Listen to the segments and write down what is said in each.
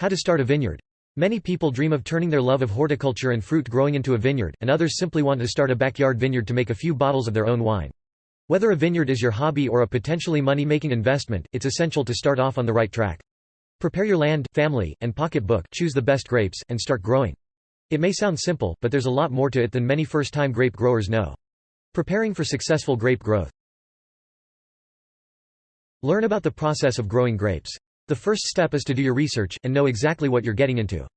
How to start a vineyard. Many people dream of turning their love of horticulture and fruit growing into a vineyard, and others simply want to start a backyard vineyard to make a few bottles of their own wine. Whether a vineyard is your hobby or a potentially money-making investment, it's essential to start off on the right track. Prepare your land, family, and pocketbook, choose the best grapes, and start growing. It may sound simple, but there's a lot more to it than many first-time grape growers know. Preparing for successful grape growth. Learn about the process of growing grapes. The first step is to do your research, and know exactly what you're getting into.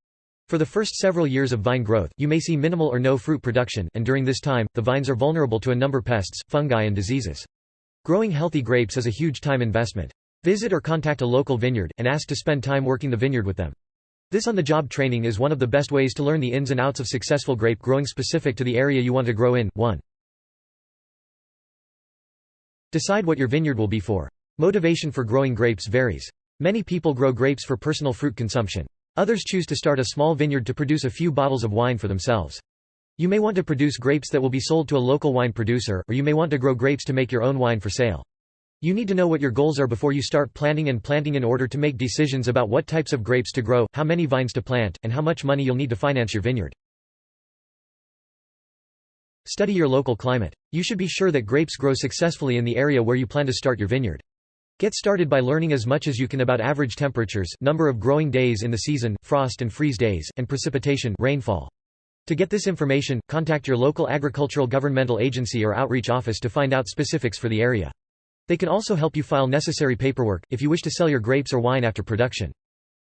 For the first several years of vine growth, you may see minimal or no fruit production, and during this time, the vines are vulnerable to a number of pests, fungi and diseases. Growing healthy grapes is a huge time investment. Visit or contact a local vineyard, and ask to spend time working the vineyard with them. This on-the-job training is one of the best ways to learn the ins and outs of successful grape growing specific to the area you want to grow in. 1. Decide what your vineyard will be for. Motivation for growing grapes varies. Many people grow grapes for personal fruit consumption. Others choose to start a small vineyard to produce a few bottles of wine for themselves. You may want to produce grapes that will be sold to a local wine producer, or you may want to grow grapes to make your own wine for sale. You need to know what your goals are before you start planting and planting in order to make decisions about what types of grapes to grow, how many vines to plant, and how much money you'll need to finance your vineyard. Study your local climate. You should be sure that grapes grow successfully in the area where you plan to start your vineyard. Get started by learning as much as you can about average temperatures, number of growing days in the season, frost and freeze days, and precipitation rainfall. To get this information, contact your local agricultural governmental agency or outreach office to find out specifics for the area. They can also help you file necessary paperwork, if you wish to sell your grapes or wine after production.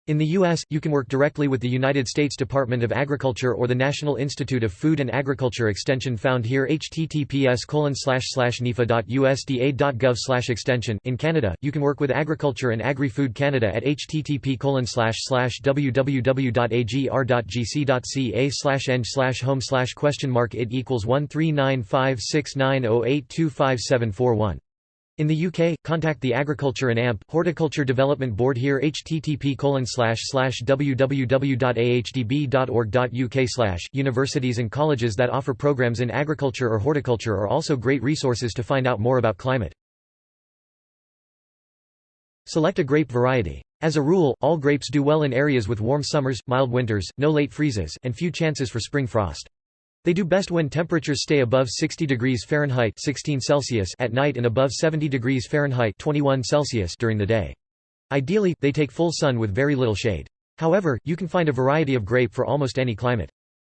In the U.S., you can work directly with the United States Department of Agriculture or the National Institute of Food and Agriculture Extension found here https://nifa.usda.gov/extension. In Canada, you can work with Agriculture and Agri-Food Canada at http://www.agr.gc.ca/n/home/??mark id=1395690825741. In the UK, contact the Agriculture and AMP Horticulture Development Board here http://www.ahdb.org.uk/. Universities and colleges that offer programs in agriculture or horticulture are also great resources to find out more about climate. Select a grape variety. As a rule, all grapes do well in areas with warm summers, mild winters, no late freezes, and few chances for spring frost. They do best when temperatures stay above 60 degrees Fahrenheit 16 Celsius at night and above 70 degrees Fahrenheit 21 Celsius during the day. Ideally, they take full sun with very little shade. However, you can find a variety of grape for almost any climate.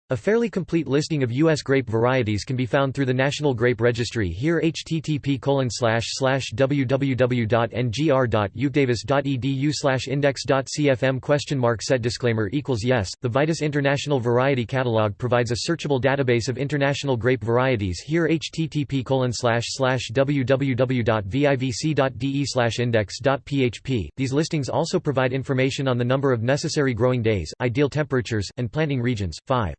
A fairly complete listing of U.S. grape varieties can be found through the National Grape Registry here http://www.ngr.udavis.edu/index.cfm ?set disclaimer = yes, the Vitis International Variety Catalog provides a searchable database of international grape varieties here http://www.vivc.de/index.php. These listings also provide information on the number of necessary growing days, ideal temperatures, and planting regions. 5.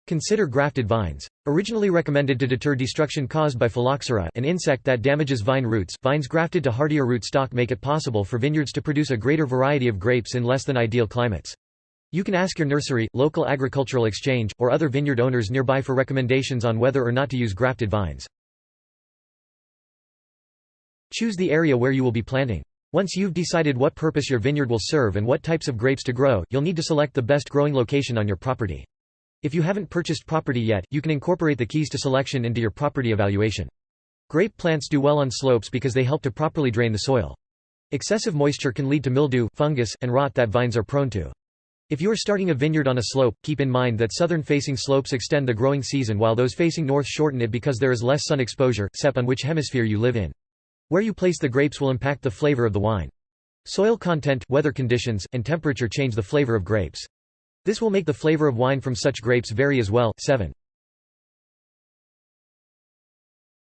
Consider grafted vines. Originally recommended to deter destruction caused by phylloxera, an insect that damages vine roots, vines grafted to hardier rootstock make it possible for vineyards to produce a greater variety of grapes in less than ideal climates. You can ask your nursery, local agricultural exchange, or other vineyard owners nearby for recommendations on whether or not to use grafted vines. Choose the area where you will be planting. Once you've decided what purpose your vineyard will serve and what types of grapes to grow, you'll need to select the best growing location on your property. If you haven't purchased property yet, you can incorporate the keys to selection into your property evaluation. Grape plants do well on slopes because they help to properly drain the soil. Excessive moisture can lead to mildew, fungus, and rot that vines are prone to. If you are starting a vineyard on a slope, keep in mind that southern-facing slopes extend the growing season while those facing north shorten it because there is less sun exposure, except on which hemisphere you live in. Where you place the grapes will impact the flavor of the wine. Soil content, weather conditions, and temperature change the flavor of grapes. This will make the flavor of wine from such grapes vary as well. 7.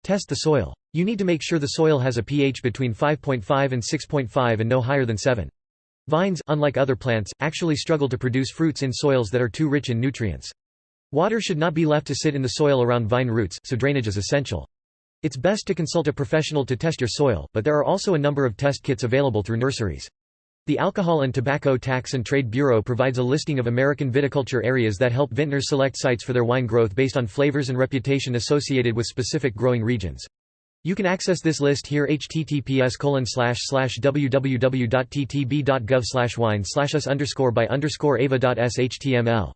Test the soil. You need to make sure the soil has a pH between 5.5 and 6.5 and no higher than 7. Vines, unlike other plants, actually struggle to produce fruits in soils that are too rich in nutrients. Water should not be left to sit in the soil around vine roots, so drainage is essential. It's best to consult a professional to test your soil, but there are also a number of test kits available through nurseries. The Alcohol and Tobacco Tax and Trade Bureau provides a listing of American viticulture areas that help vintners select sites for their wine growth based on flavors and reputation associated with specific growing regions. You can access this list here https://www.ttb.gov/wine/us_by_ava.shtml